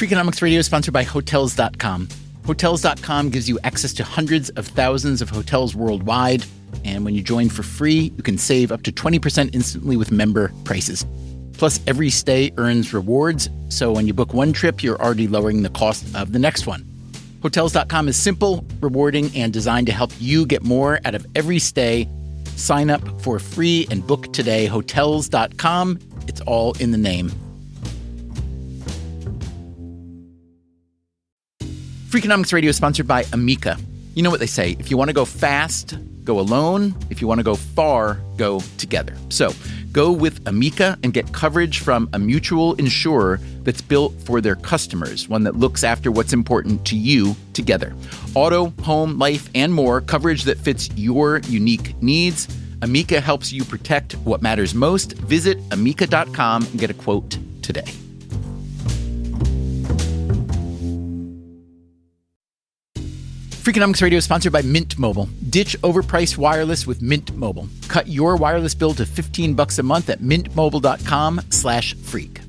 Freakonomics Radio is sponsored by Hotels.com. Hotels.com gives you access to hundreds of thousands of hotels worldwide. And when you join for free, you can save up to 20% instantly with member prices. Plus, every stay earns rewards. So when you book one trip, you're already lowering the cost of the next one. Hotels.com is simple, rewarding, and designed to help you get more out of every stay. Sign up for free and book today. Hotels.com. It's all in the name. Freakonomics Radio is sponsored by Amica. You know what they say, if you want to go fast, go alone. If you want to go far, go together. So go with Amica and get coverage from a mutual insurer that's built for their customers, one that looks after what's important to you together. Auto, home, life, and more, coverage that fits your unique needs. Amica helps you protect what matters most. Visit amica.com and get a quote today. Freakonomics Radio is sponsored by Mint Mobile. Ditch overpriced wireless with Mint Mobile. Cut your wireless bill to $15 a month at mintmobile.com/freak.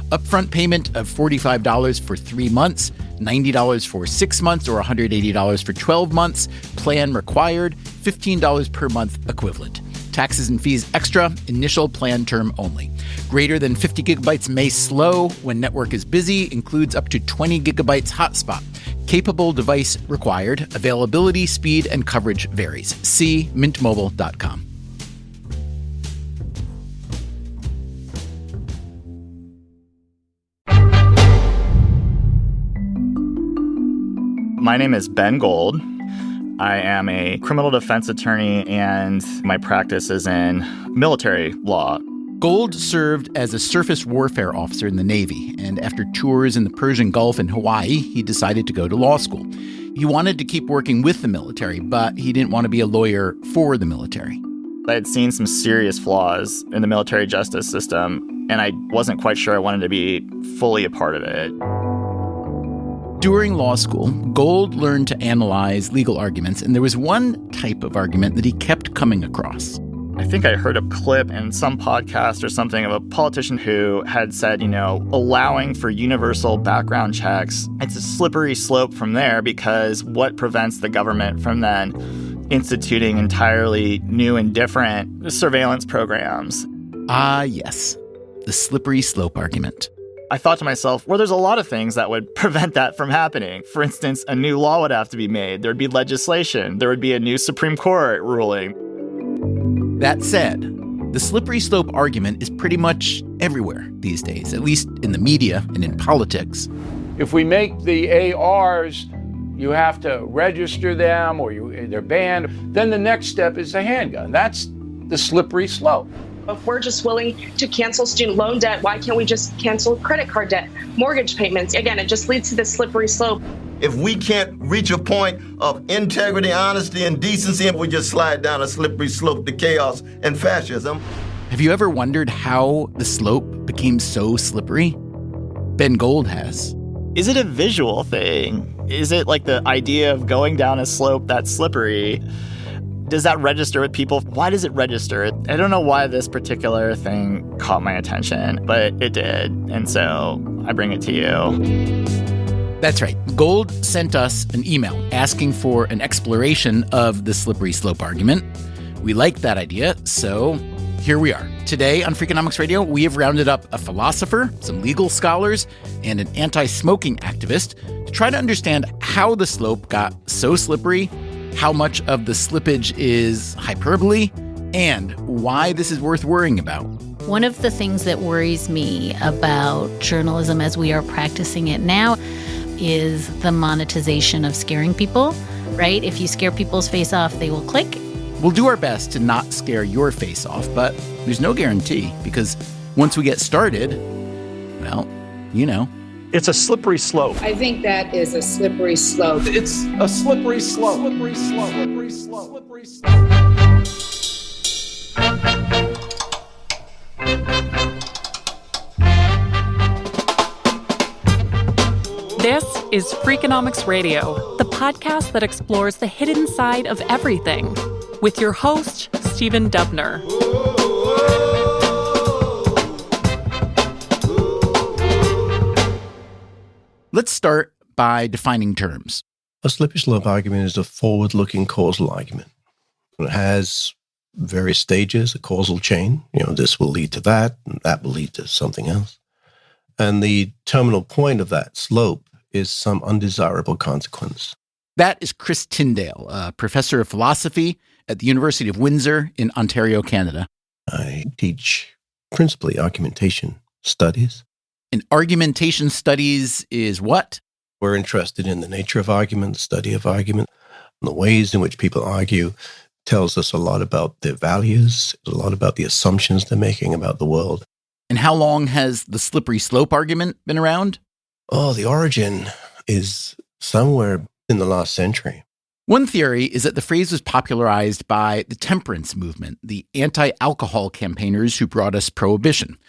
Upfront payment of $45 for 3 months, $90 for 6 months, or $180 for 12 months. Plan required, $15 per month equivalent. Taxes and fees extra, initial plan term only. Greater than 50 gigabytes may slow when network is busy, includes up to 20 gigabytes hotspot. Capable device required. Availability, speed, and coverage varies. See mintmobile.com. My name is Ben Gold. I am a criminal defense attorney, and my practice is in military law. Gold served as a surface warfare officer in the Navy, and after tours in the Persian Gulf and Hawaii, he decided to go to law school. He wanted to keep working with the military, but he didn't want to be a lawyer for the military. I had seen some serious flaws in the military justice system, and I wasn't quite sure I wanted to be fully a part of it. During law school, Gold learned to analyze legal arguments, and there was one type of argument that he kept coming across. I think I heard a clip in some podcast or something of a politician who had said, allowing for universal background checks, it's a slippery slope from there, because what prevents the government from then instituting entirely new and different surveillance programs? Ah, yes. The slippery slope argument. I thought to myself, well, there's a lot of things that would prevent that from happening. For instance, a new law would have to be made. There'd be legislation. There would be a new Supreme Court ruling. That said, the slippery slope argument is pretty much everywhere these days, at least in the media and in politics. If we make the ARs, you have to register them or they're banned. Then the next step is the handgun. That's the slippery slope. If we're just willing to cancel student loan debt, why can't we just cancel credit card debt, mortgage payments? Again, it just leads to this slippery slope. If we can't reach a point of integrity, honesty, and decency, we just slide down a slippery slope to chaos and fascism. Have you ever wondered how the slope became so slippery? Ben Gold has. Is it a visual thing? Is it like the idea of going down a slope that's slippery? Does that register with people? Why does it register? I don't know why this particular thing caught my attention, but it did. And so I bring it to you. That's right. Gold sent us an email asking for an exploration of the slippery slope argument. We liked that idea, so here we are. Today on Freakonomics Radio, we have rounded up a philosopher, some legal scholars, and an anti-smoking activist to try to understand how the slope got so slippery, how much of the slippage is hyperbole, and why this is worth worrying about. One of the things that worries me about journalism as we are practicing it now is the monetization of scaring people, right? If you scare people's face off, they will click. We'll do our best to not scare your face off, but there's no guarantee, because once we get started, well, It's a slippery slope. I think that is a slippery slope. It's a slippery slope. Slippery slope. Slippery slope. Slippery slope. This is Freakonomics Radio, the podcast that explores the hidden side of everything, with your host, Stephen Dubner. Let's start by defining terms. A slippery slope argument is a forward-looking causal argument. It has various stages, a causal chain. This will lead to that, and that will lead to something else. And the terminal point of that slope is some undesirable consequence. That is Chris Tyndale, a professor of philosophy at the University of Windsor in Ontario, Canada. I teach principally argumentation studies. And argumentation studies is what? We're interested in the nature of argument, the study of argument, and the ways in which people argue tells us a lot about their values, a lot about the assumptions they're making about the world. And how long has the slippery slope argument been around? Oh, the origin is somewhere in the last century. One theory is that the phrase was popularized by the temperance movement, the anti-alcohol campaigners who brought us prohibition.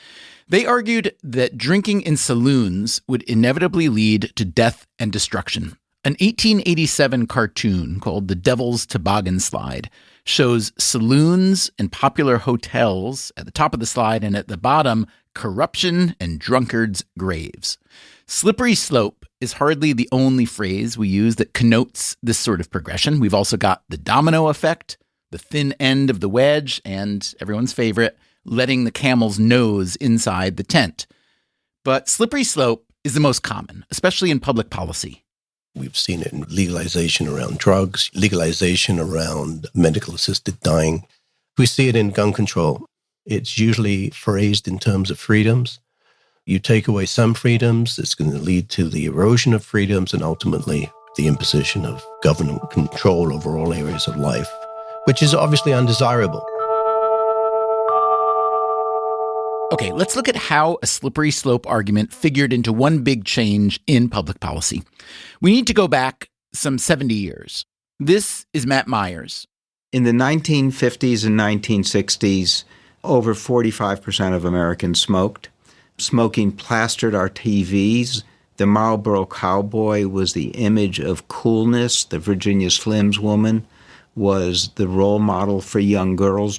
They argued that drinking in saloons would inevitably lead to death and destruction. An 1887 cartoon called The Devil's Toboggan Slide shows saloons and popular hotels at the top of the slide, and at the bottom, corruption and drunkards' graves. Slippery slope is hardly the only phrase we use that connotes this sort of progression. We've also got the domino effect, the thin end of the wedge, and everyone's favorite, letting the camel's nose inside the tent. But slippery slope is the most common, especially in public policy. We've seen it in legalization around drugs, legalization around medical-assisted dying. We see it in gun control. It's usually phrased in terms of freedoms. You take away some freedoms, it's going to lead to the erosion of freedoms and ultimately the imposition of government control over all areas of life, which is obviously undesirable. Okay, let's look at how a slippery slope argument figured into one big change in public policy. We need to go back some 70 years. This is Matt Myers. In the 1950s and 1960s, over 45% of Americans smoked. Smoking plastered our TVs. The Marlboro Cowboy was the image of coolness. The Virginia Slims woman was the role model for young girls.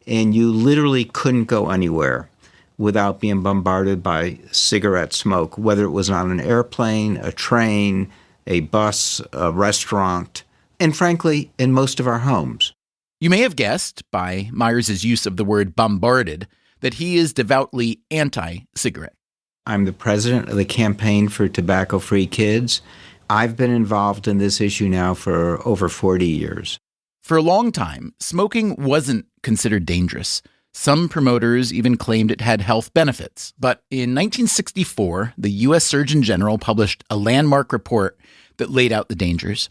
And you literally couldn't go anywhere without being bombarded by cigarette smoke, whether it was on an airplane, a train, a bus, a restaurant, and frankly, in most of our homes. You may have guessed, by Myers' use of the word bombarded, that he is devoutly anti-cigarette. I'm the president of the Campaign for Tobacco-Free Kids. I've been involved in this issue now for over 40 years. For a long time, smoking wasn't considered dangerous. Some promoters even claimed it had health benefits. But in 1964, the U.S. Surgeon General published a landmark report that laid out the dangers.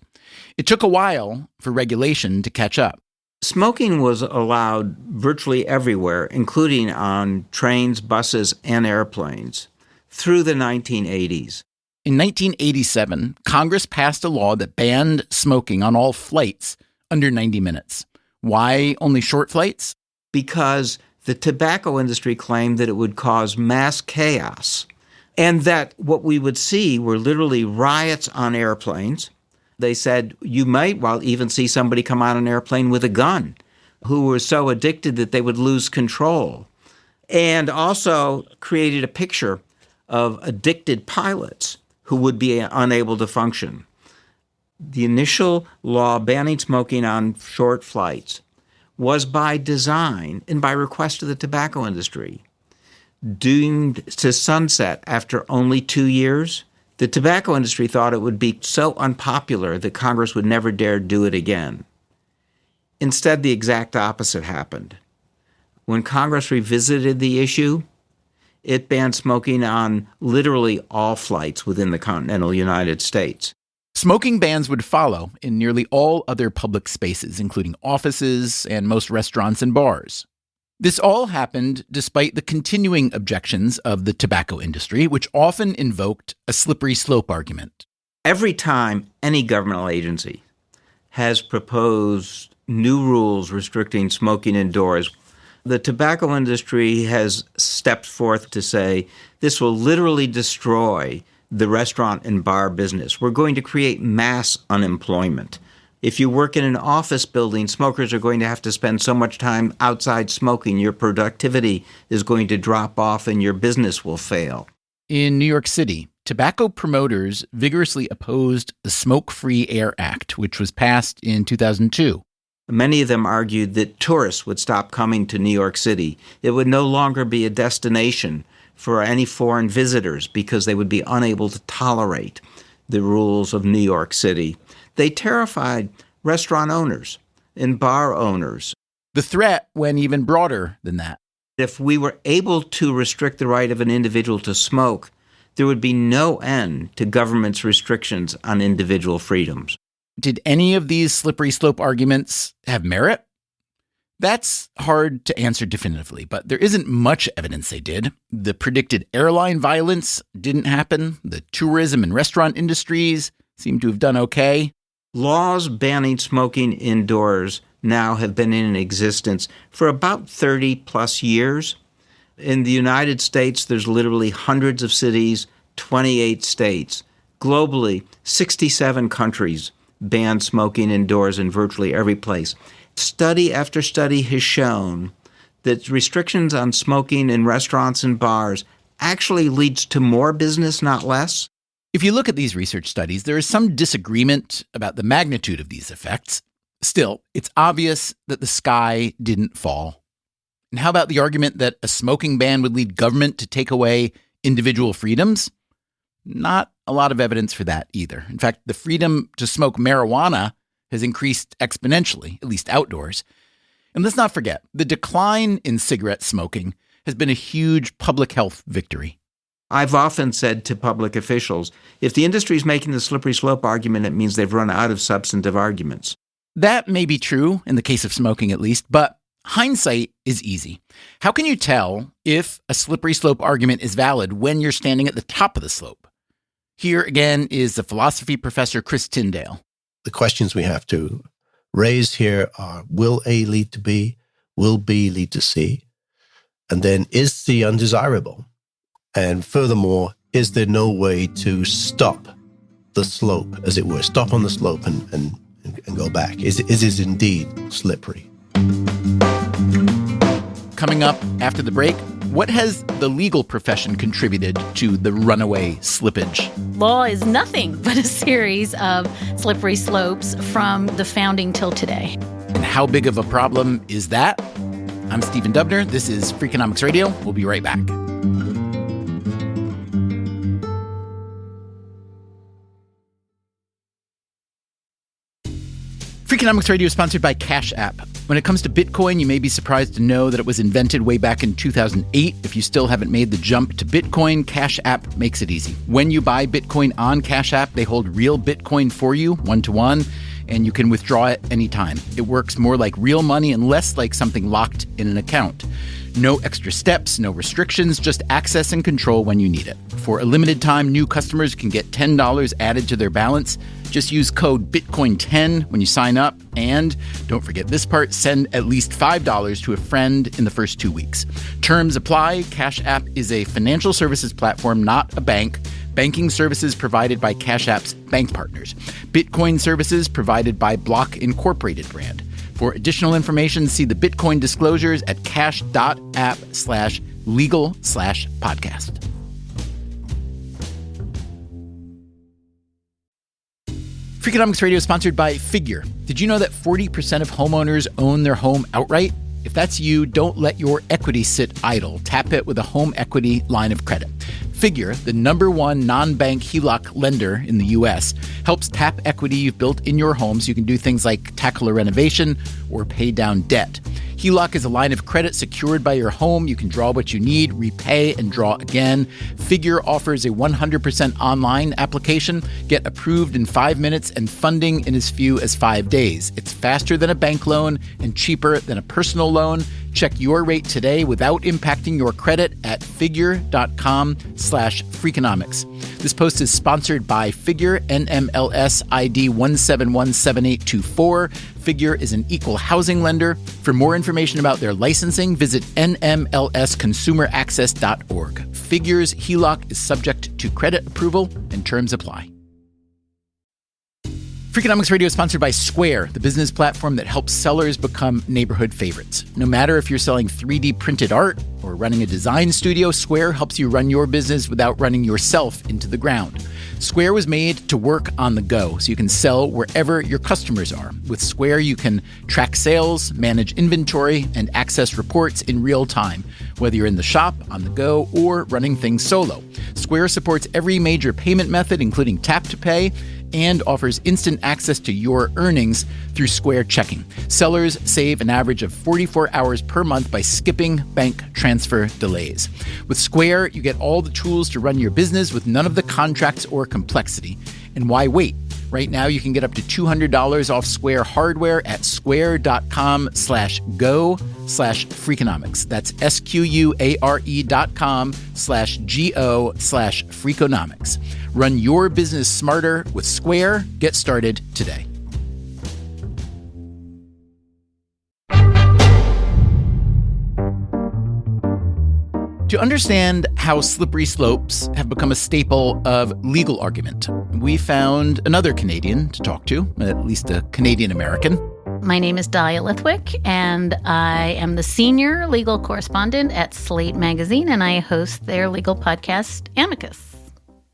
It took a while for regulation to catch up. Smoking was allowed virtually everywhere, including on trains, buses, and airplanes, through the 1980s. In 1987, Congress passed a law that banned smoking on all flights under 90 minutes. Why only short flights? Because the tobacco industry claimed that it would cause mass chaos, and that what we would see were literally riots on airplanes. They said you might even see somebody come on an airplane with a gun who were so addicted that they would lose control, and also created a picture of addicted pilots who would be unable to function. The initial law banning smoking on short flights was by design and by request of the tobacco industry. Doomed to sunset after only 2 years, the tobacco industry thought it would be so unpopular that Congress would never dare do it again. Instead, the exact opposite happened. When Congress revisited the issue, it banned smoking on literally all flights within the continental United States. Smoking bans would follow in nearly all other public spaces, including offices and most restaurants and bars. This all happened despite the continuing objections of the tobacco industry, which often invoked a slippery slope argument. Every time any governmental agency has proposed new rules restricting smoking indoors, the tobacco industry has stepped forth to say this will literally destroy the restaurant and bar business. We're going to create mass unemployment. If you work in an office building, smokers are going to have to spend so much time outside smoking, your productivity is going to drop off and your business will fail. In New York City, tobacco promoters vigorously opposed the Smoke-Free Air Act, which was passed in 2002. Many of them argued that tourists would stop coming to New York City. It would no longer be a destination for any foreign visitors because they would be unable to tolerate the rules of New York City. They terrified restaurant owners and bar owners. The threat went even broader than that. If we were able to restrict the right of an individual to smoke, there would be no end to government's restrictions on individual freedoms. Did any of these slippery slope arguments have merit? That's hard to answer definitively, but there isn't much evidence they did. The predicted airline violence didn't happen. The tourism and restaurant industries seem to have done okay. Laws banning smoking indoors now have been in existence for about 30 plus years. In the United States, there's literally hundreds of cities, 28 states. Globally, 67 countries ban smoking indoors in virtually every place. Study after study has shown that restrictions on smoking in restaurants and bars actually leads to more business, not less. If you look at these research studies, there is some disagreement about the magnitude of these effects. Still, it's obvious that the sky didn't fall. And how about the argument that a smoking ban would lead government to take away individual freedoms? Not a lot of evidence for that either. In fact, the freedom to smoke marijuana has increased exponentially, at least outdoors. And let's not forget, the decline in cigarette smoking has been a huge public health victory. I've often said to public officials, if the industry is making the slippery slope argument, it means they've run out of substantive arguments. That may be true in the case of smoking at least, but hindsight is easy. How can you tell if a slippery slope argument is valid when you're standing at the top of the slope? Here again is the philosophy professor Chris Tyndale. The questions we have to raise here are, will A lead to B? Will B lead to C? And then, is C undesirable? And furthermore, is there no way to stop the slope, as it were, stop on the slope and go back? Is it indeed slippery? Coming up after the break, what has the legal profession contributed to the runaway slippage? Law is nothing but a series of slippery slopes from the founding till today. And how big of a problem is that? I'm Stephen Dubner. This is Freakonomics Radio. We'll be right back. Freakonomics Radio is sponsored by Cash App. When it comes to Bitcoin, you may be surprised to know that it was invented way back in 2008. If you still haven't made the jump to Bitcoin, Cash App makes it easy. When you buy Bitcoin on Cash App, they hold real Bitcoin for you, one-to-one, and you can withdraw it anytime. It works more like real money and less like something locked in an account. No extra steps, no restrictions, just access and control when you need it. For a limited time, new customers can get $10 added to their balance. Just use code BITCOIN10 when you sign up. And don't forget this part, send at least $5 to a friend in the first 2 weeks. Terms apply. Cash App is a financial services platform, not a bank. Banking services provided by Cash App's bank partners. Bitcoin services provided by Block Incorporated brand. For additional information, see the Bitcoin disclosures at cash.app/legal/podcast. Freakonomics Radio is sponsored by Figure. Did you know that 40% of homeowners own their home outright? If that's you, don't let your equity sit idle. Tap it with a home equity line of credit. Figure, the #1 non-bank HELOC lender in the U.S., helps tap equity you've built in your home so you can do things like tackle a renovation or pay down debt. HELOC is a line of credit secured by your home. You can draw what you need, repay, and draw again. Figure offers a 100% online application. Get approved in 5 minutes and funding in as few as 5 days. It's faster than a bank loan and cheaper than a personal loan. Check your rate today without impacting your credit at figure.com/Freakonomics. This post is sponsored by Figure, NMLS ID 1717824. Figure is an equal housing lender. For more information about their licensing, visit nmlsconsumeraccess.org. Figure's HELOC is subject to credit approval and terms apply. Freakonomics Radio is sponsored by Square, the business platform that helps sellers become neighborhood favorites. No matter if you're selling 3D printed art or running a design studio, Square helps you run your business without running yourself into the ground. Square was made to work on the go, so you can sell wherever your customers are. With Square, you can track sales, manage inventory, and access reports in real time, whether you're in the shop, on the go, or running things solo. Square supports every major payment method, including tap to pay, and offers instant access to your earnings through Square Checking. Sellers save an average of 44 hours per month by skipping bank transfer delays. With Square, you get all the tools to run your business with none of the contracts or complexity. And why wait? Right now, you can get up to $200 off Square hardware at square.com/go/Freakonomics. That's SQUARE.com/GO/Freakonomics. Run your business smarter with Square. Get started today. To understand how slippery slopes have become a staple of legal argument, we found another Canadian to talk to, at least a Canadian American. My name is Dahlia Lithwick, and I am the senior legal correspondent at Slate Magazine, and I host their legal podcast, Amicus.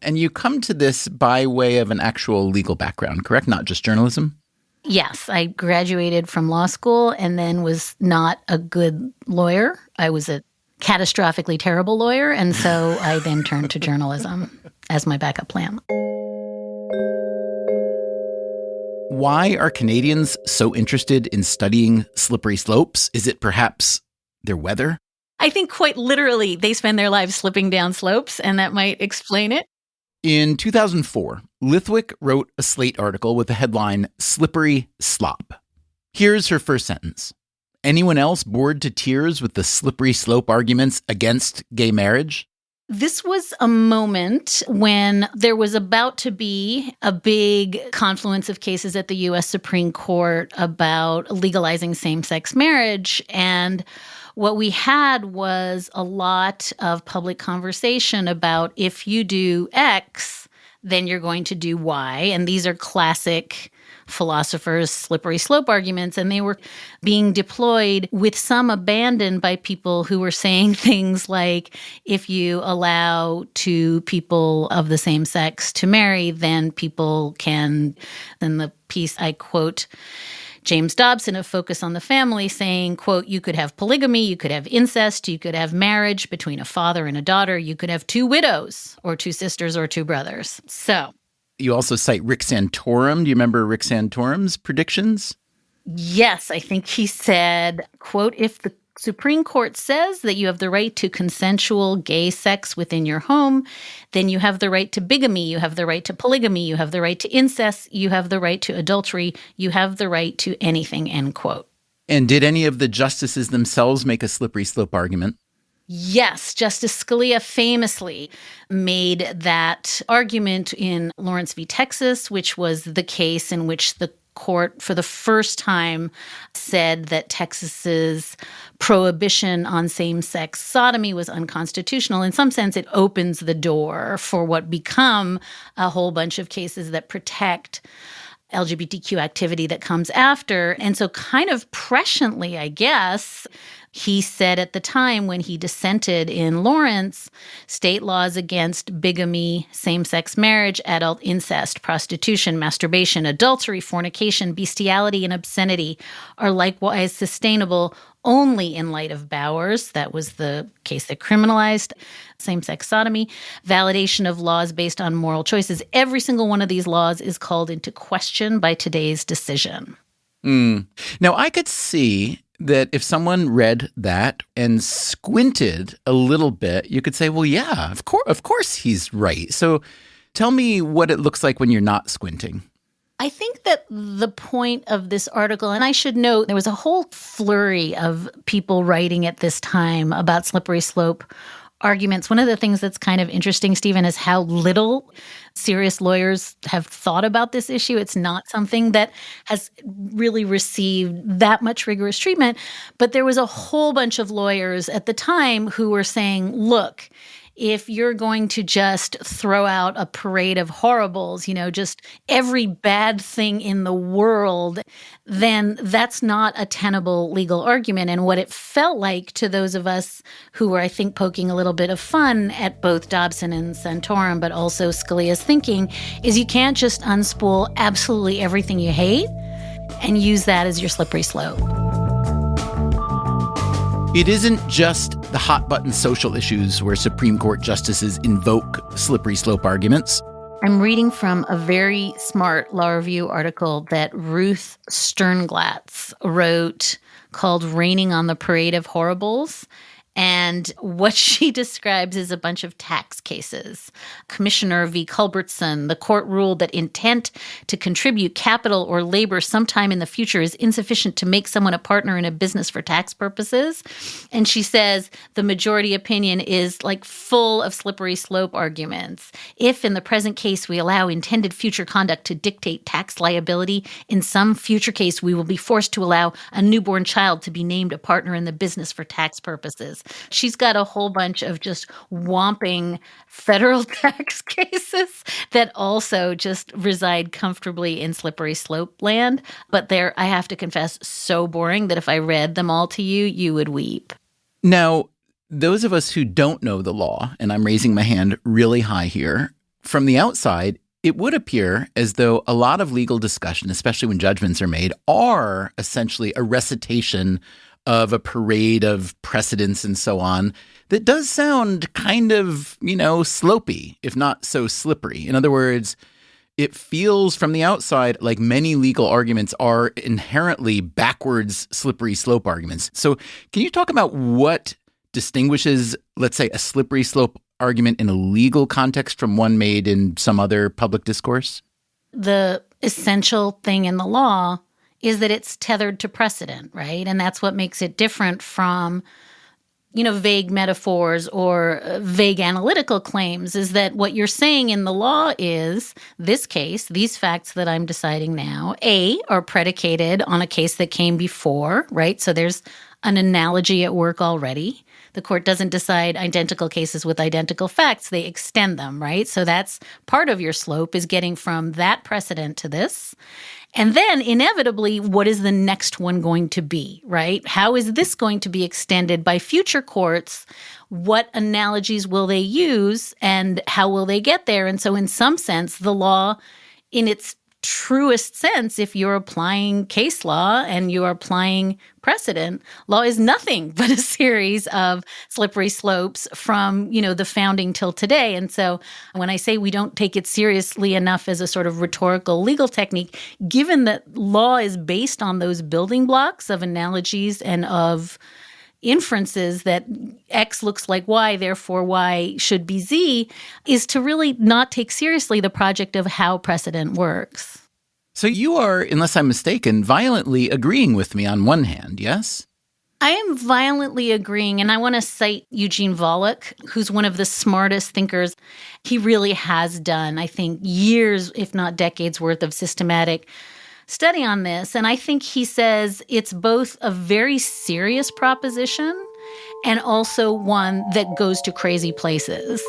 And you come to this by way of an actual legal background, correct? Not just journalism? Yes, I graduated from law school and then was not a good lawyer. I was a catastrophically terrible lawyer, and so I then turned to journalism as my backup plan. Why are Canadians so interested in studying slippery slopes? Is it perhaps their weather? I think quite literally they spend their lives slipping down slopes, and that might explain it. In 2004, Lithwick wrote a Slate article with the headline, "Slippery Slop." Here's her first sentence. Anyone else bored to tears with the slippery slope arguments against gay marriage? This was a moment when there was about to be a big confluence of cases at the U.S. Supreme Court about legalizing same-sex marriage. And what we had was a lot of public conversation about if you do X, then you're going to do Y. And these are classic philosophers' slippery slope arguments, and they were being deployed with some abandon by people who were saying things like, if you allow two people of the same sex to marry, then people can, in the piece I quote James Dobson of Focus on the Family saying, quote, you could have polygamy, you could have incest, you could have marriage between a father and a daughter, you could have two widows or two sisters or two brothers. So you also cite Rick Santorum. Do you remember Rick Santorum's predictions? Yes, I think he said, quote, if the Supreme Court says that you have the right to consensual gay sex within your home, then you have the right to bigamy, you have the right to polygamy, you have the right to incest, you have the right to adultery, you have the right to anything, end quote. And did any of the justices themselves make a slippery slope argument? Yes, Justice Scalia famously made that argument in Lawrence v. Texas, which was the case in which the court for the first time said that Texas's prohibition on same-sex sodomy was unconstitutional. In some sense, it opens the door for what become a whole bunch of cases that protect LGBTQ activity that comes after. And so kind of presciently, I guess, he said at the time when he dissented in Lawrence, state laws against bigamy, same-sex marriage, adult incest, prostitution, masturbation, adultery, fornication, bestiality, and obscenity are likewise sustainable only in light of Bowers. That was the case that criminalized same-sex sodomy. Validation of laws based on moral choices. Every single one of these laws is called into question by today's decision. Now, I could see that if someone read that and squinted a little bit, you could say, well, yeah, of course he's right. So tell me what it looks like when you're not squinting. I think that the point of this article, and I should note, there was a whole flurry of people writing at this time about slippery slope arguments. One of the things that's kind of interesting, Stephen, is how little serious lawyers have thought about this issue. It's not something that has really received that much rigorous treatment. But there was a whole bunch of lawyers at the time who were saying, look, if you're going to just throw out a parade of horribles, just every bad thing in the world, then that's not a tenable legal argument. And what it felt like to those of us who were, I think, poking a little bit of fun at both Dobson and Santorum, but also Scalia's thinking, is you can't just unspool absolutely everything you hate and use that as your slippery slope. It isn't just the hot-button social issues where Supreme Court justices invoke slippery slope arguments. I'm reading from a very smart Law Review article that Ruth Sternglatz wrote called Raining on the Parade of Horribles. And what she describes is a bunch of tax cases. Commissioner v. Culbertson, the court ruled that intent to contribute capital or labor sometime in the future is insufficient to make someone a partner in a business for tax purposes. And she says the majority opinion is like full of slippery slope arguments. If in the present case we allow intended future conduct to dictate tax liability, in some future case we will be forced to allow a newborn child to be named a partner in the business for tax purposes. She's got a whole bunch of just whomping federal tax cases that also just reside comfortably in slippery slope land. But they're, I have to confess, so boring that if I read them all to you, you would weep. Now, those of us who don't know the law, and I'm raising my hand really high here, from the outside, it would appear as though a lot of legal discussion, especially when judgments are made, are essentially a recitation of a parade of precedents and so on that does sound kind of, slopey, if not so slippery. In other words, it feels from the outside like many legal arguments are inherently backwards slippery slope arguments. So can you talk about what distinguishes, let's say, a slippery slope argument in a legal context from one made in some other public discourse? The essential thing in the law is that it's tethered to precedent, right? And that's what makes it different from, vague metaphors or vague analytical claims, is that what you're saying in the law is this case, these facts that I'm deciding now, A, are predicated on a case that came before, right? So there's an analogy at work already. The court doesn't decide identical cases with identical facts. They extend them, right? So that's part of your slope, is getting from that precedent to this. And then inevitably, what is the next one going to be, right? How is this going to be extended by future courts? What analogies will they use and how will they get there? And so in some sense, the law, in its truest sense, if you're applying case law and you're applying precedent, law is nothing but a series of slippery slopes from, the founding till today. And so when I say we don't take it seriously enough as a sort of rhetorical legal technique, given that law is based on those building blocks of analogies and of inferences that X looks like Y, therefore Y should be Z, is to really not take seriously the project of how precedent works. So you are, unless I'm mistaken, violently agreeing with me on one hand, yes? I am violently agreeing, and I want to cite Eugene Volokh, who's one of the smartest thinkers. He really has done, I think, years, if not decades worth of systematic study on this. And I think he says it's both a very serious proposition and also one that goes to crazy places.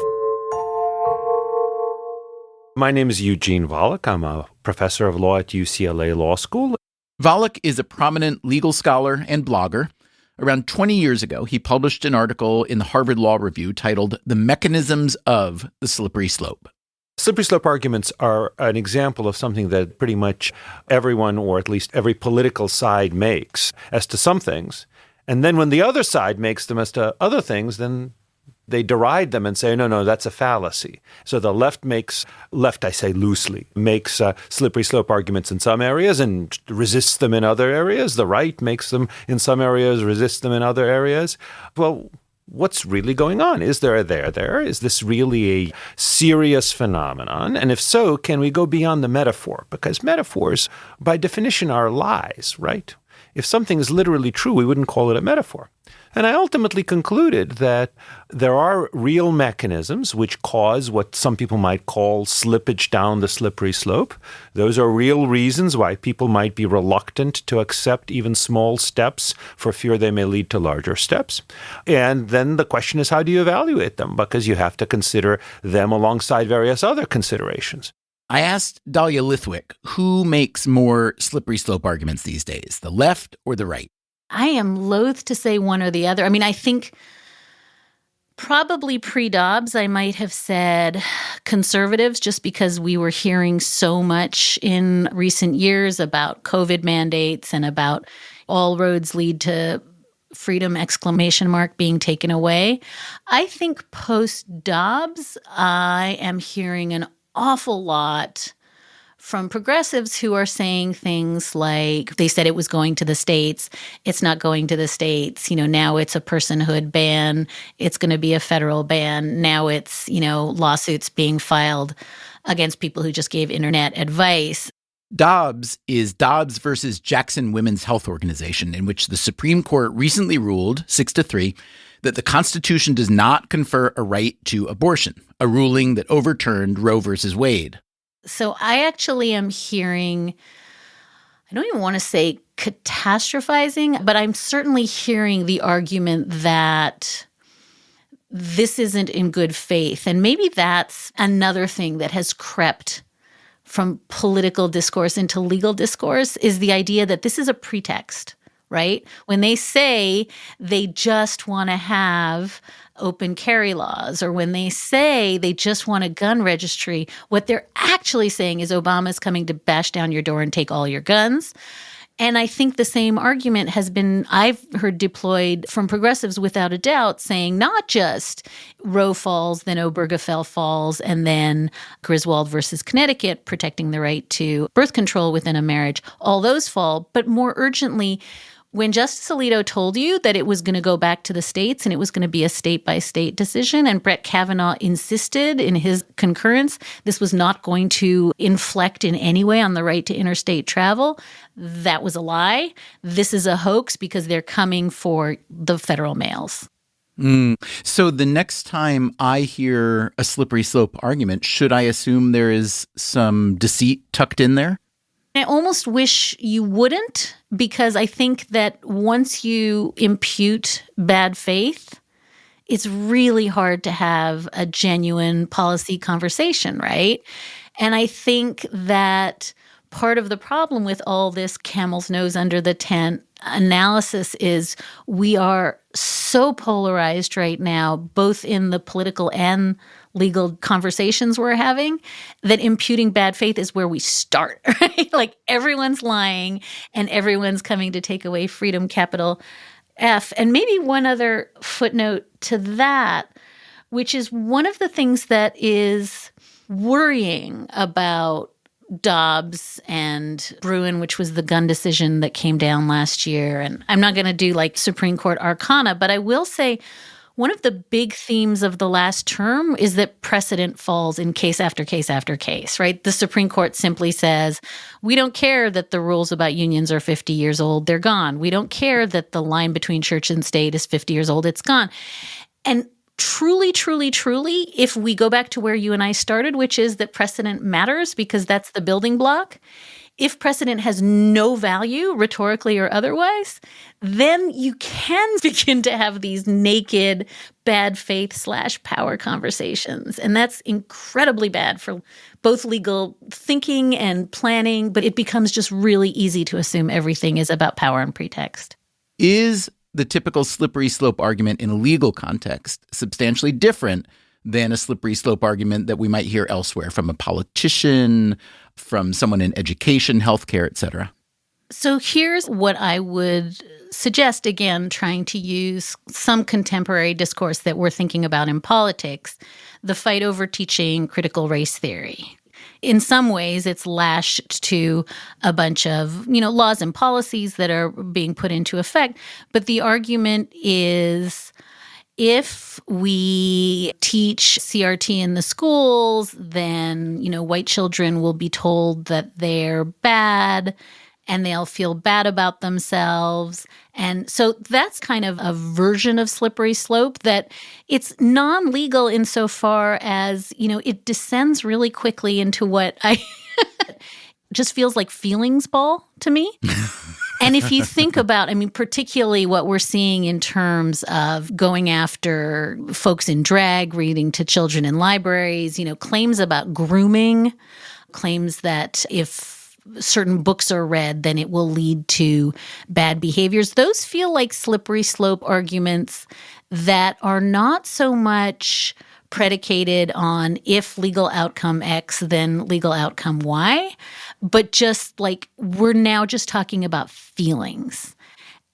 My name is Eugene Volokh. I'm a professor of law at UCLA Law School. Volokh is a prominent legal scholar and blogger. Around 20 years ago, he published an article in the Harvard Law Review titled The Mechanisms of the Slippery Slope. Slippery slope arguments are an example of something that pretty much everyone, or at least every political side, makes as to some things. And then when the other side makes them as to other things, then they deride them and say, no, that's a fallacy. So the left, I say loosely, makes slippery slope arguments in some areas and resists them in other areas. The right makes them in some areas, resists them in other areas. Well, what's really going on? Is there a there? Is this really a serious phenomenon? And if so, can we go beyond the metaphor? Because metaphors, by definition, are lies, right? If something is literally true, we wouldn't call it a metaphor. And I ultimately concluded that there are real mechanisms which cause what some people might call slippage down the slippery slope. Those are real reasons why people might be reluctant to accept even small steps for fear they may lead to larger steps. And then the question is, how do you evaluate them? Because you have to consider them alongside various other considerations. I asked Dahlia Lithwick, who makes more slippery slope arguments these days, the left or the right? I am loath to say one or the other. I mean, I think probably pre-Dobbs, I might have said conservatives, just because we were hearing so much in recent years about COVID mandates and about all roads lead to freedom ! Being taken away. I think post-Dobbs, I am hearing an awful lot from progressives who are saying things like, they said it was going to the states, it's not going to the states, now it's a personhood ban, it's going to be a federal ban, now it's, lawsuits being filed against people who just gave internet advice. Dobbs is Dobbs versus Jackson Women's Health Organization, in which the Supreme Court recently ruled 6-3 that the Constitution does not confer a right to abortion, a ruling that overturned Roe versus Wade. So I actually am hearing, I don't even want to say catastrophizing, but I'm certainly hearing the argument that this isn't in good faith. And maybe that's another thing that has crept from political discourse into legal discourse, is the idea that this is a pretext, right? When they say they just want to have open carry laws, or when they say they just want a gun registry, what they're actually saying is Obama's coming to bash down your door and take all your guns. And I think the same argument has been, I've heard deployed from progressives without a doubt, saying not just Roe falls, then Obergefell falls, and then Griswold versus Connecticut protecting the right to birth control within a marriage, all those fall, but more urgently, when Justice Alito told you that it was going to go back to the states and it was going to be a state-by-state decision, and Brett Kavanaugh insisted in his concurrence this was not going to inflect in any way on the right to interstate travel, that was a lie. This is a hoax because they're coming for the federal males. So the next time I hear a slippery slope argument, should I assume there is some deceit tucked in there? I almost wish you wouldn't, because I think that once you impute bad faith, it's really hard to have a genuine policy conversation, right? And I think that part of the problem with all this camel's nose under the tent analysis is we are so polarized right now, both in the political and legal conversations we're having, that imputing bad faith is where we start, right? Like everyone's lying and everyone's coming to take away freedom, capital F. And maybe one other footnote to that, which is one of the things that is worrying about Dobbs and Bruen, which was the gun decision that came down last year. And I'm not going to do like Supreme Court arcana, but I will say one of the big themes of the last term is that precedent falls in case after case after case, right? The Supreme Court simply says, we don't care that the rules about unions are 50 years old, they're gone. We don't care that the line between church and state is 50 years old, it's gone. And truly, truly, truly, if we go back to where you and I started, which is that precedent matters because that's the building block, if precedent has no value, rhetorically or otherwise, then you can begin to have these naked bad faith / power conversations. And that's incredibly bad for both legal thinking and planning, but it becomes just really easy to assume everything is about power and pretext. Is the typical slippery slope argument in a legal context substantially different than a slippery slope argument that we might hear elsewhere from a politician, from someone in education, healthcare, et cetera? So here's what I would suggest, again, trying to use some contemporary discourse that we're thinking about in politics, the fight over teaching critical race theory. In some ways, it's lashed to a bunch of, laws and policies that are being put into effect. But the argument is, if we teach CRT in the schools, then, white children will be told that they're bad and they'll feel bad about themselves. And so that's kind of a version of slippery slope that it's non-legal insofar as, it descends really quickly into what I just feels like feelingsball to me. And if you think about, particularly what we're seeing in terms of going after folks in drag, reading to children in libraries, claims about grooming, claims that if certain books are read, then it will lead to bad behaviors. Those feel like slippery slope arguments that are not so much predicated on if legal outcome X, then legal outcome Y, but just like we're now just talking about feelings.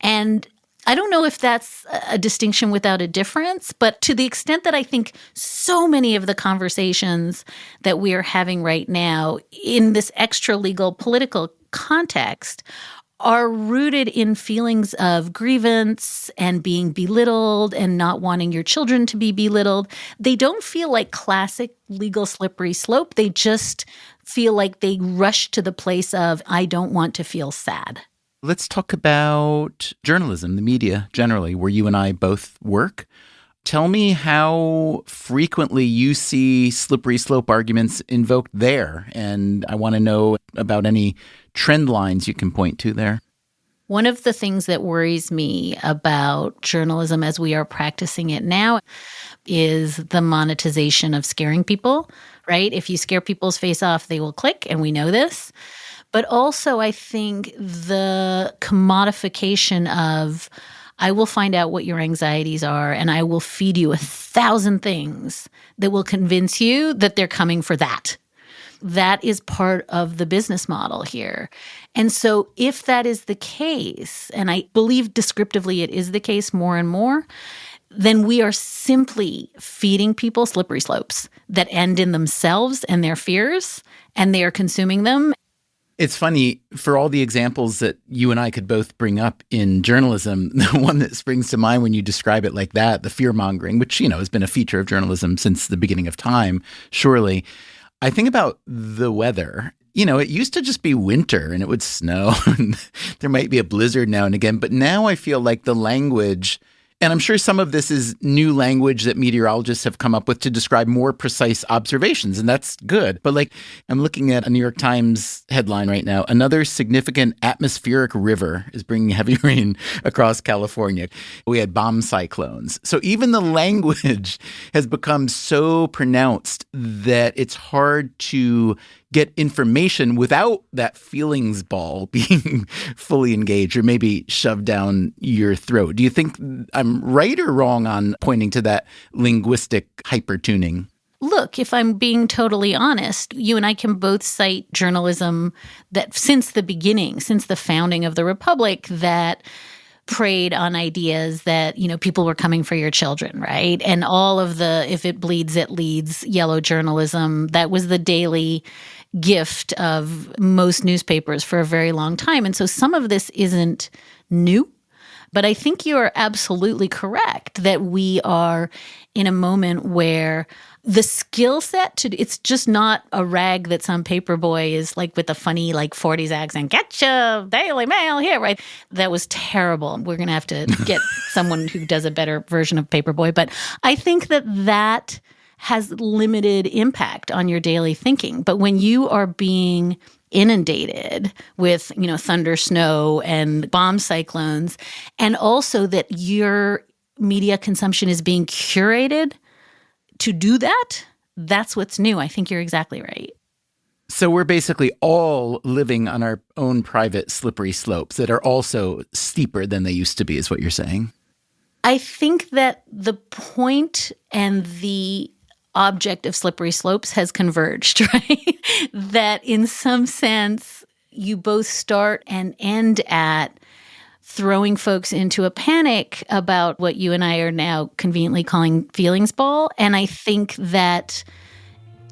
And I don't know if that's a distinction without a difference, but to the extent that I think so many of the conversations that we are having right now in this extra legal political context are rooted in feelings of grievance and being belittled and not wanting your children to be belittled. They don't feel like classic legal slippery slope. They just feel like they rush to the place of, I don't want to feel sad. Let's talk about journalism, the media generally, where you and I both work. Tell me how frequently you see slippery slope arguments invoked there. And I want to know about any trend lines you can point to there. One of the things that worries me about journalism as we are practicing it now is the monetization of scaring people, right? If you scare people's face off, they will click, and we know this. But also, I think the commodification of, I will find out what your anxieties are, and I will feed you 1,000 things that will convince you that they're coming for that. That is part of the business model here. And so if that is the case, and I believe descriptively it is the case more and more, then we are simply feeding people slippery slopes that end in themselves and their fears, and they are consuming them. It's funny, for all the examples that you and I could both bring up in journalism, the one that springs to mind when you describe it like that, the fear-mongering, which, has been a feature of journalism since the beginning of time, surely. I think about the weather. It used to just be winter and it would snow and there might be a blizzard now and again. But now I feel like the language, and I'm sure some of this is new language that meteorologists have come up with to describe more precise observations, and that's good. But I'm looking at a New York Times headline right now. Another significant atmospheric river is bringing heavy rain across California. We had bomb cyclones. So even the language has become so pronounced that it's hard to get information without that feelings ball being fully engaged or maybe shoved down your throat. Do you think I'm right or wrong on pointing to that linguistic hypertuning? Look, if I'm being totally honest, you and I can both cite journalism that since the beginning, since the founding of the Republic, that preyed on ideas that, people were coming for your children, right? And all of the, if it bleeds, it leads, yellow journalism, that was the daily gift of most newspapers for a very long time. And so some of this isn't new, but I think you are absolutely correct that we are in a moment where the skill set it's just not a rag that some paperboy is like with a funny 40s accent, get your Daily Mail here, right? That was terrible. We're going to have to get someone who does a better version of paperboy. But I think that has limited impact on your daily thinking. But when you are being inundated with, thunder, snow, and bomb cyclones, and also that your media consumption is being curated to do that, that's what's new. I think you're exactly right. So we're basically all living on our own private slippery slopes that are also steeper than they used to be, is what you're saying? I think that the point and the object of slippery slopes has converged, right? That in some sense, you both start and end at throwing folks into a panic about what you and I are now conveniently calling feelings ball. And I think that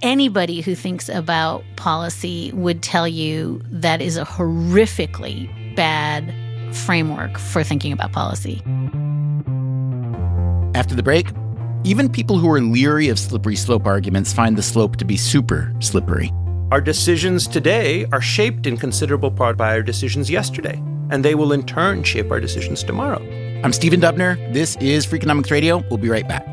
anybody who thinks about policy would tell you that is a horrifically bad framework for thinking about policy. After the break, even people who are leery of slippery slope arguments find the slope to be super slippery. Our decisions today are shaped in considerable part by our decisions yesterday, and they will in turn shape our decisions tomorrow. I'm Stephen Dubner. This is Freakonomics Radio. We'll be right back.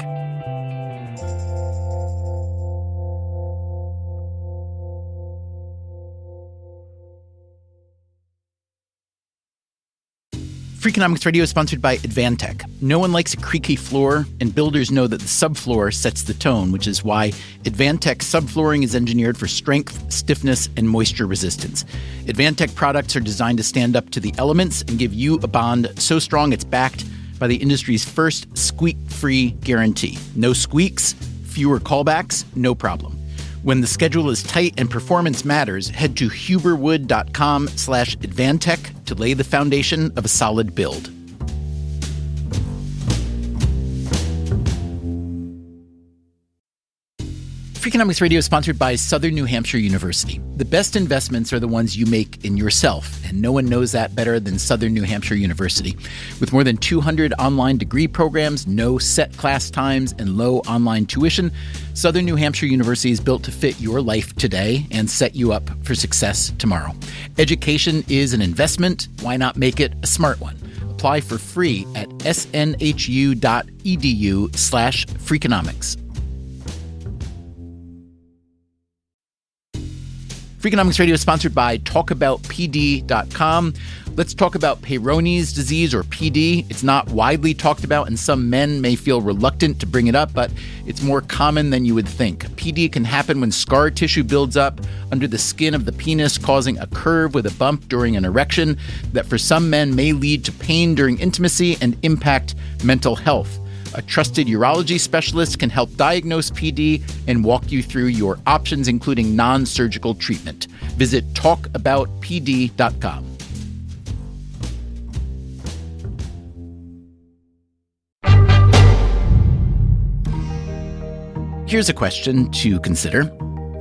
Freakonomics Radio is sponsored by Advantech. No one likes a creaky floor, and builders know that the subfloor sets the tone, which is why Advantech subflooring is engineered for strength, stiffness, and moisture resistance. Advantech products are designed to stand up to the elements and give you a bond so strong it's backed by the industry's first squeak-free guarantee. No squeaks, fewer callbacks, no problem. When the schedule is tight and performance matters, head to huberwood.com/Advantech to lay the foundation of a solid build. Freakonomics Radio is sponsored by Southern New Hampshire University. The best investments are the ones you make in yourself, and no one knows that better than Southern New Hampshire University. With more than 200 online degree programs, no set class times, and low online tuition, Southern New Hampshire University is built to fit your life today and set you up for success tomorrow. Education is an investment. Why not make it a smart one? Apply for free at snhu.edu/Freakonomics. Freakonomics Radio is sponsored by TalkAboutPD.com. Let's talk about Peyronie's disease, or PD. It's not widely talked about, and some men may feel reluctant to bring it up, but it's more common than you would think. PD can happen when scar tissue builds up under the skin of the penis, causing a curve with a bump during an erection that for some men may lead to pain during intimacy and impact mental health. A trusted urology specialist can help diagnose PD and walk you through your options, including non-surgical treatment. Visit talkaboutpd.com. Here's a question to consider.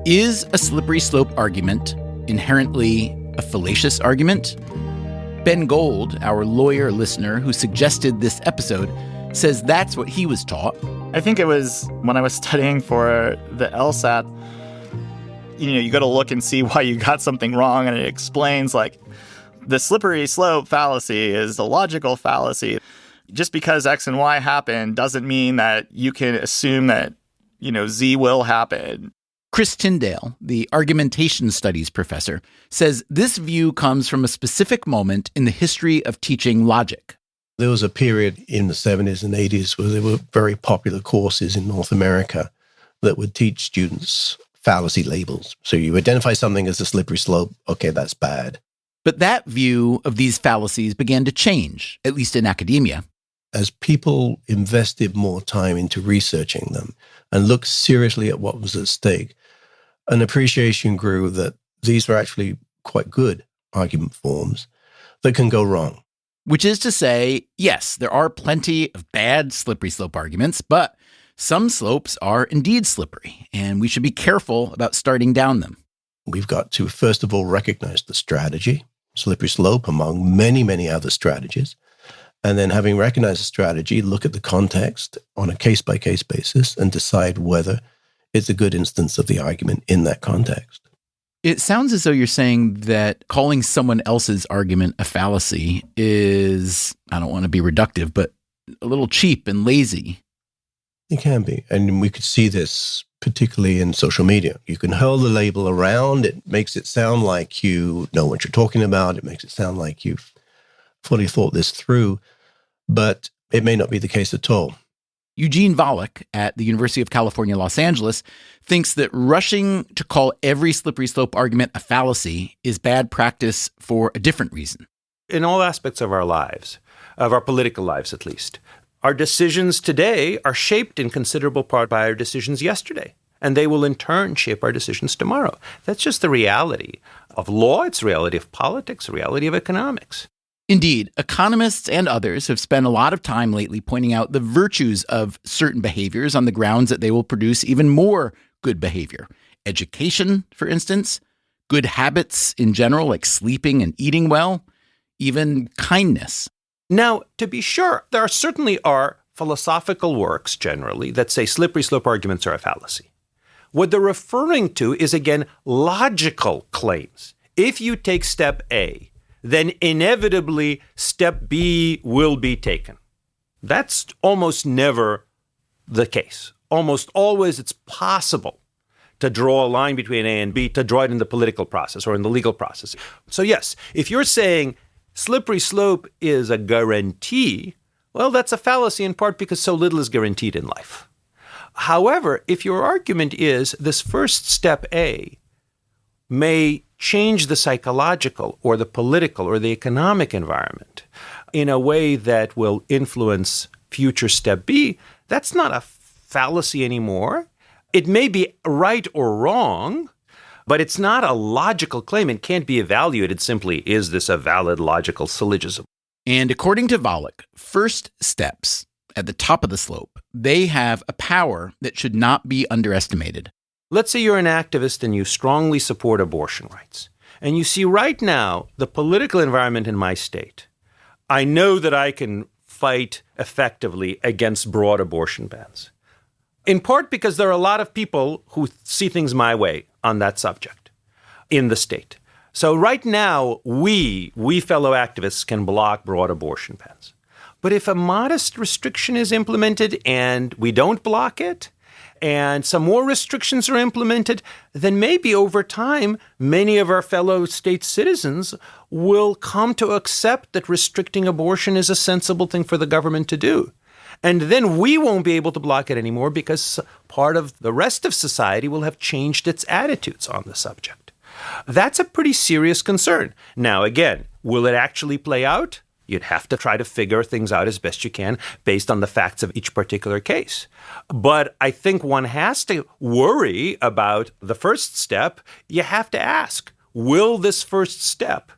Is a slippery slope argument inherently a fallacious argument? Ben Gold, our lawyer listener who suggested this episode, says that's what he was taught. I think it was when I was studying for the LSAT, you got to look and see why you got something wrong, and it explains, like, the slippery slope fallacy is a logical fallacy. Just because X and Y happen doesn't mean that you can assume that, Z will happen. Chris Tyndale, the argumentation studies professor, says this view comes from a specific moment in the history of teaching logic. There was a period in the 70s and 80s where there were very popular courses in North America that would teach students fallacy labels. So you identify something as a slippery slope, okay, that's bad. But that view of these fallacies began to change, at least in academia. As people invested more time into researching them and looked seriously at what was at stake, an appreciation grew that these are actually quite good argument forms that can go wrong. Which is to say, yes, there are plenty of bad slippery slope arguments, but some slopes are indeed slippery, and we should be careful about starting down them. We've got to, first of all, recognize the strategy, slippery slope, among many, many other strategies. And then having recognized the strategy, look at the context on a case-by-case basis and decide whether it's a good instance of the argument in that context. It sounds as though you're saying that calling someone else's argument a fallacy is, I don't want to be reductive, but a little cheap and lazy. It can be. And we could see this particularly in social media. You can hurl the label around. It makes it sound like you know what you're talking about. It makes it sound like you've fully thought this through, but it may not be the case at all. Eugene Volokh at the University of California, Los Angeles, thinks that rushing to call every slippery slope argument a fallacy is bad practice for a different reason. In all aspects of our lives, of our political lives at least, our decisions today are shaped in considerable part by our decisions yesterday, and they will in turn shape our decisions tomorrow. That's just the reality of law, it's the reality of politics, the reality of economics. Indeed, economists and others have spent a lot of time lately pointing out the virtues of certain behaviors on the grounds that they will produce even more good behavior. Education, for instance, good habits in general, like sleeping and eating well, even kindness. Now, to be sure, there certainly are philosophical works generally that say slippery slope arguments are a fallacy. What they're referring to is, again, logical claims. If you take step A, then inevitably step B will be taken. That's almost never the case. Almost always it's possible to draw a line between A and B, to draw it in the political process or in the legal process. So yes, if you're saying slippery slope is a guarantee, well, that's a fallacy in part because so little is guaranteed in life. However, if your argument is this first step A may change the psychological or the political or the economic environment in a way that will influence future step B, that's not a fallacy anymore. It may be right or wrong, but it's not a logical claim and can't be evaluated simply, is this a valid logical syllogism? And according to Volokh, first steps at the top of the slope, they have a power that should not be underestimated. Let's say you're an activist and you strongly support abortion rights. And you see right now the political environment in my state. I know that I can fight effectively against broad abortion bans. In part because there are a lot of people who see things my way on that subject in the state. So right now, we fellow activists can block broad abortion bans. But if a modest restriction is implemented and we don't block it, and some more restrictions are implemented, then maybe over time, many of our fellow state citizens will come to accept that restricting abortion is a sensible thing for the government to do. And then we won't be able to block it anymore because part of the rest of society will have changed its attitudes on the subject. That's a pretty serious concern. Now, again, will it actually play out? You'd have to try to figure things out as best you can based on the facts of each particular case. But I think one has to worry about the first step. You have to ask, will this first step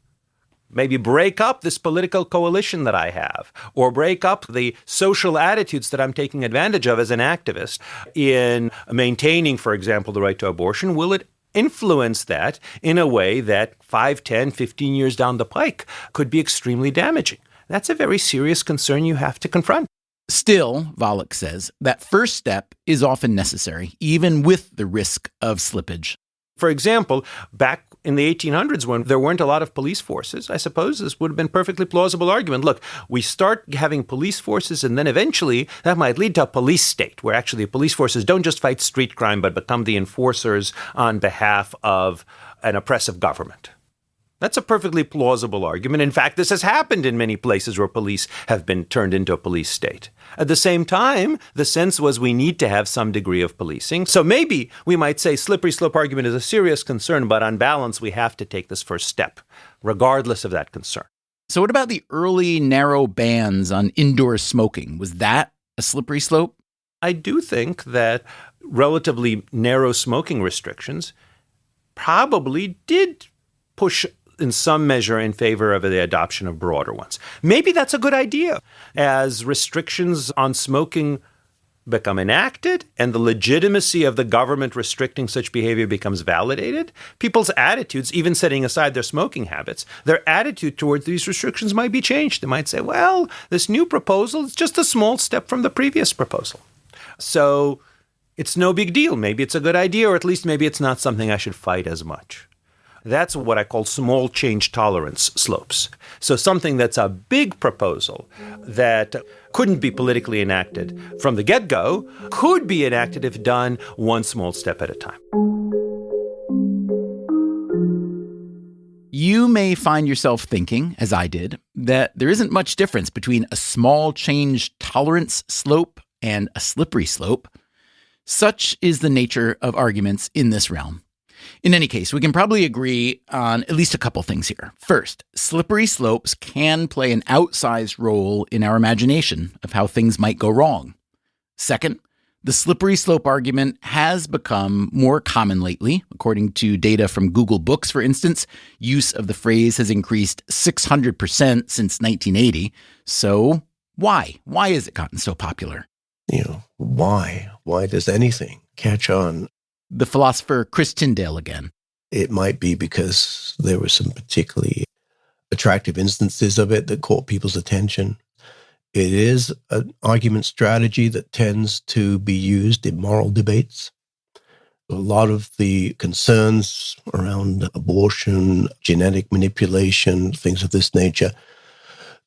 maybe break up this political coalition that I have, or break up the social attitudes that I'm taking advantage of as an activist in maintaining, for example, the right to abortion? Will it influence that in a way that 5, 10, 15 years down the pike could be extremely damaging? That's a very serious concern you have to confront. Still, Volokh says, that first step is often necessary, even with the risk of slippage. For example, back in the 1800s when there weren't a lot of police forces, I suppose this would have been a perfectly plausible argument. Look, we start having police forces and then eventually that might lead to a police state where actually police forces don't just fight street crime but become the enforcers on behalf of an oppressive government. That's a perfectly plausible argument. In fact, this has happened in many places where police have been turned into a police state. At the same time, the sense was we need to have some degree of policing. So maybe we might say slippery slope argument is a serious concern, but on balance, we have to take this first step, regardless of that concern. So what about the early narrow bans on indoor smoking? Was that a slippery slope? I do think that relatively narrow smoking restrictions probably did push in some measure in favor of the adoption of broader ones. Maybe that's a good idea. As restrictions on smoking become enacted and the legitimacy of the government restricting such behavior becomes validated, people's attitudes, even setting aside their smoking habits, their attitude towards these restrictions might be changed. They might say, well, this new proposal is just a small step from the previous proposal. So it's no big deal. Maybe it's a good idea, or at least maybe it's not something I should fight as much. That's what I call small change tolerance slopes. So something that's a big proposal that couldn't be politically enacted from the get-go could be enacted if done one small step at a time. You may find yourself thinking, as I did, that there isn't much difference between a small change tolerance slope and a slippery slope. Such is the nature of arguments in this realm. In any case, we can probably agree on at least a couple things here. First, slippery slopes can play an outsized role in our imagination of how things might go wrong. Second, the slippery slope argument has become more common lately. According to data from Google Books, for instance, use of the phrase has increased 600% since 1980. So why? Why has it gotten so popular? Why? Why does anything catch on? The philosopher Chris Tyndale again. It might be because there were some particularly attractive instances of it that caught people's attention. It is an argument strategy that tends to be used in moral debates. A lot of the concerns around abortion, genetic manipulation, things of this nature,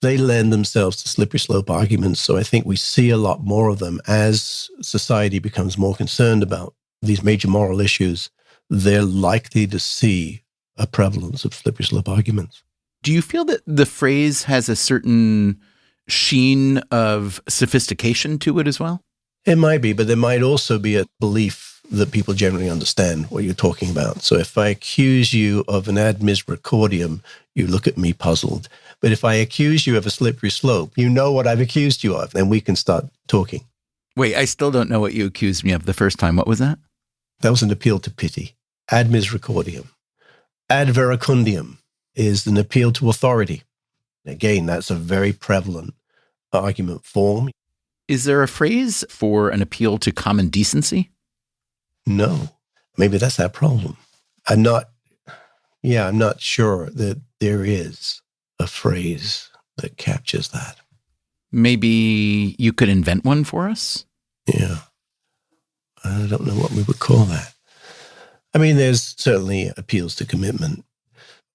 they lend themselves to slippery slope arguments. So I think we see a lot more of them as society becomes more concerned about these major moral issues. They're likely to see a prevalence of slippery slope arguments. Do you feel that the phrase has a certain sheen of sophistication to it as well? It might be, but there might also be a belief that people generally understand what you're talking about. So if I accuse you of an ad misericordiam, you look at me puzzled. But if I accuse you of a slippery slope, you know what I've accused you of, and we can start talking. Wait, I still don't know what you accused me of the first time. What was that? That was an appeal to pity. Ad misericordiam. Ad verecundiam is an appeal to authority. Again, that's a very prevalent argument form. Is there a phrase for an appeal to common decency? No. Maybe that's our problem. I'm not sure that there is a phrase that captures that. Maybe you could invent one for us? Yeah. I don't know what we would call that. I mean, there's certainly appeals to commitment.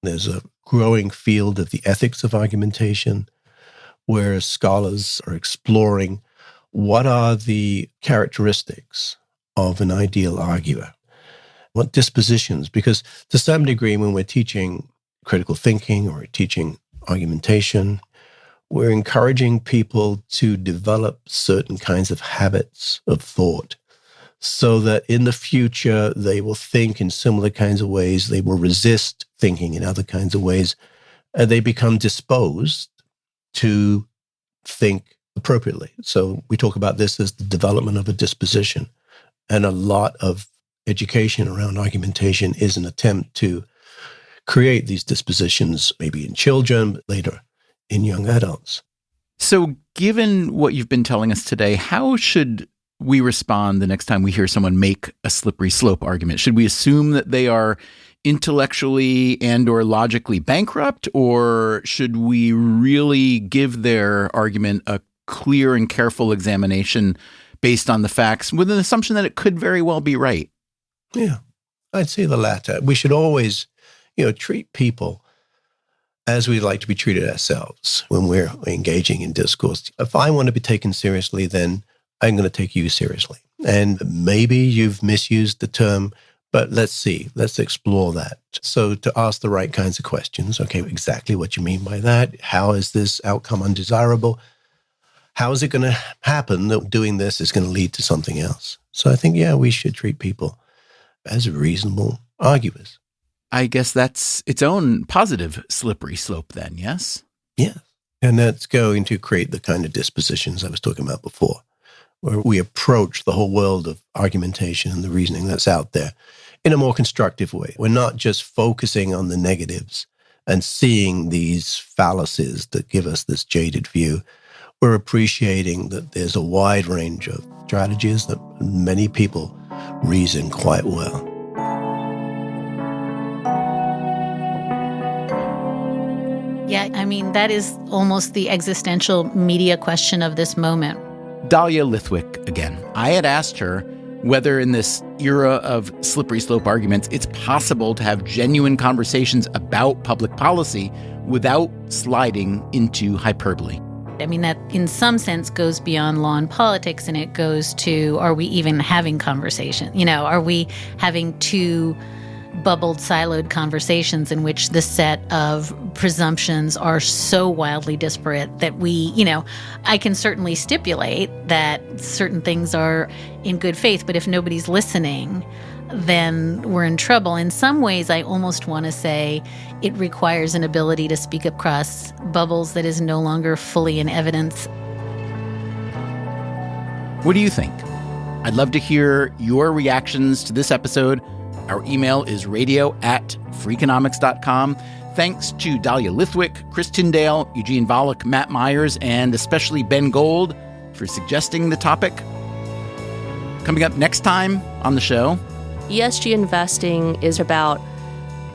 There's a growing field of the ethics of argumentation where scholars are exploring what are the characteristics of an ideal arguer? What dispositions? Because to some degree, when we're teaching critical thinking or teaching argumentation, we're encouraging people to develop certain kinds of habits of thought so that in the future, they will think in similar kinds of ways. They will resist thinking in other kinds of ways. And they become disposed to think appropriately. So we talk about this as the development of a disposition. And a lot of education around argumentation is an attempt to create these dispositions, maybe in children, but later in young adults. So given what you've been telling us today, how should we respond the next time we hear someone make a slippery slope argument? Should we assume that they are intellectually and or logically bankrupt, or should we really give their argument a clear and careful examination based on the facts with an assumption that it could very well be right? Yeah, I'd say the latter. We should always, treat people as we like to be treated ourselves when we're engaging in discourse. If I want to be taken seriously, then I'm going to take you seriously. And maybe you've misused the term, but let's see, let's explore that. So to ask the right kinds of questions, okay, exactly what you mean by that? How is this outcome undesirable? How is it going to happen that doing this is going to lead to something else? So I think, we should treat people as reasonable arguers. I guess that's its own positive slippery slope then, yes? Yeah. And that's going to create the kind of dispositions I was talking about before, where we approach the whole world of argumentation and the reasoning that's out there in a more constructive way. We're not just focusing on the negatives and seeing these fallacies that give us this jaded view. We're appreciating that there's a wide range of strategies that many people reason quite well. Yeah, I mean, that is almost the existential media question of this moment. Dahlia Lithwick again. I had asked her whether in this era of slippery slope arguments, it's possible to have genuine conversations about public policy without sliding into hyperbole. I mean, that in some sense goes beyond law and politics, and it goes to, are we even having conversation? Are we having two bubbled, siloed conversations in which the set of presumptions are so wildly disparate that I can certainly stipulate that certain things are in good faith, but if nobody's listening, then we're in trouble. In some ways, I almost want to say it requires an ability to speak across bubbles that is no longer fully in evidence. What do you think? I'd love to hear your reactions to this episode. Our email is radio@freakonomics.com. Thanks to Dahlia Lithwick, Chris Tyndale, Eugene Volokh, Matt Myers, and especially Ben Gold for suggesting the topic. Coming up next time on the show, ESG investing is about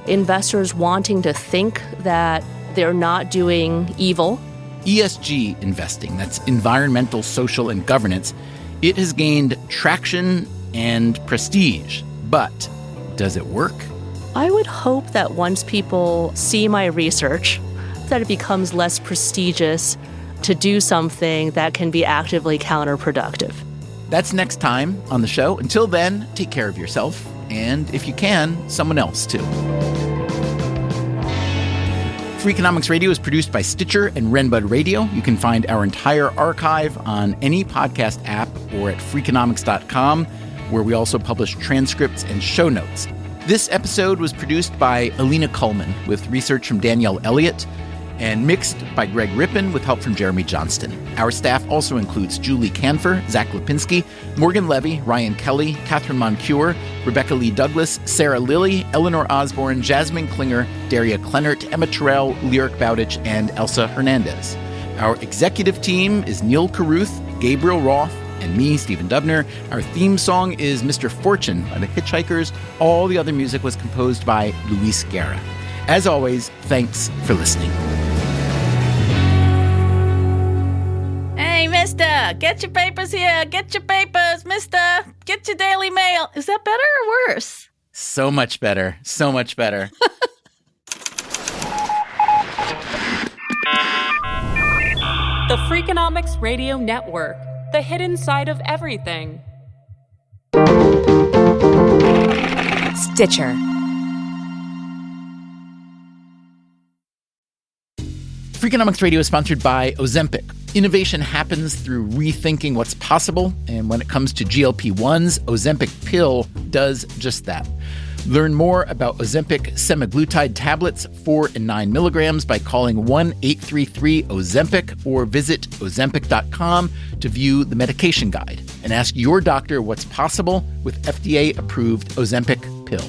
investors wanting to think that they're not doing evil. ESG investing, that's environmental, social, and governance, it has gained traction and prestige. But does it work? I would hope that once people see my research, that it becomes less prestigious to do something that can be actively counterproductive. That's next time on the show. Until then, take care of yourself, and if you can, someone else too. Freakonomics Radio is produced by Stitcher and Renbud Radio. You can find our entire archive on any podcast app or at freakonomics.com, where we also publish transcripts and show notes. This episode was produced by Alina Kuhlman with research from Danielle Elliott and mixed by Greg Rippin with help from Jeremy Johnston. Our staff also includes Julie Canfer, Zach Lipinski, Morgan Levy, Ryan Kelly, Catherine Moncure, Rebecca Lee Douglas, Sarah Lilly, Eleanor Osborne, Jasmine Klinger, Daria Kleinert, Emma Terrell, Lyric Bowditch, and Elsa Hernandez. Our executive team is Neil Carruth, Gabriel Roth, and me, Stephen Dubner. Our theme song is Mr. Fortune by the Hitchhikers. All the other music was composed by Luis Guerra. As always, thanks for listening. Hey, mister, get your papers here. Get your papers, mister. Get your Daily Mail. Is that better or worse? So much better. So much better. The Freakonomics Radio Network. The hidden side of everything. Stitcher. Freakonomics Radio is sponsored by Ozempic. Innovation happens through rethinking what's possible, and when it comes to GLP-1s, Ozempic pill does just that. Learn more about Ozempic semaglutide tablets, 4 and 9 milligrams, by calling 1-833-OZEMPIC or visit Ozempic.com to view the medication guide and ask your doctor what's possible with FDA-approved Ozempic pill.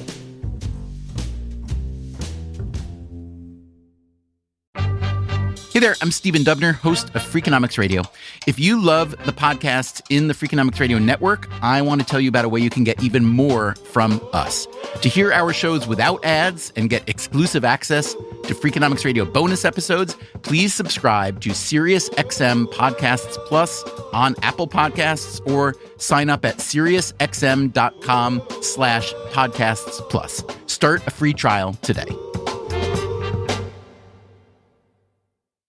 Hey there, I'm Stephen Dubner, host of Freakonomics Radio. If you love the podcasts in the Freakonomics Radio network, I want to tell you about a way you can get even more from us. To hear our shows without ads and get exclusive access to Freakonomics Radio bonus episodes, please subscribe to SiriusXM Podcasts Plus on Apple Podcasts or sign up at SiriusXM.com/podcasts plus. Start a free trial today.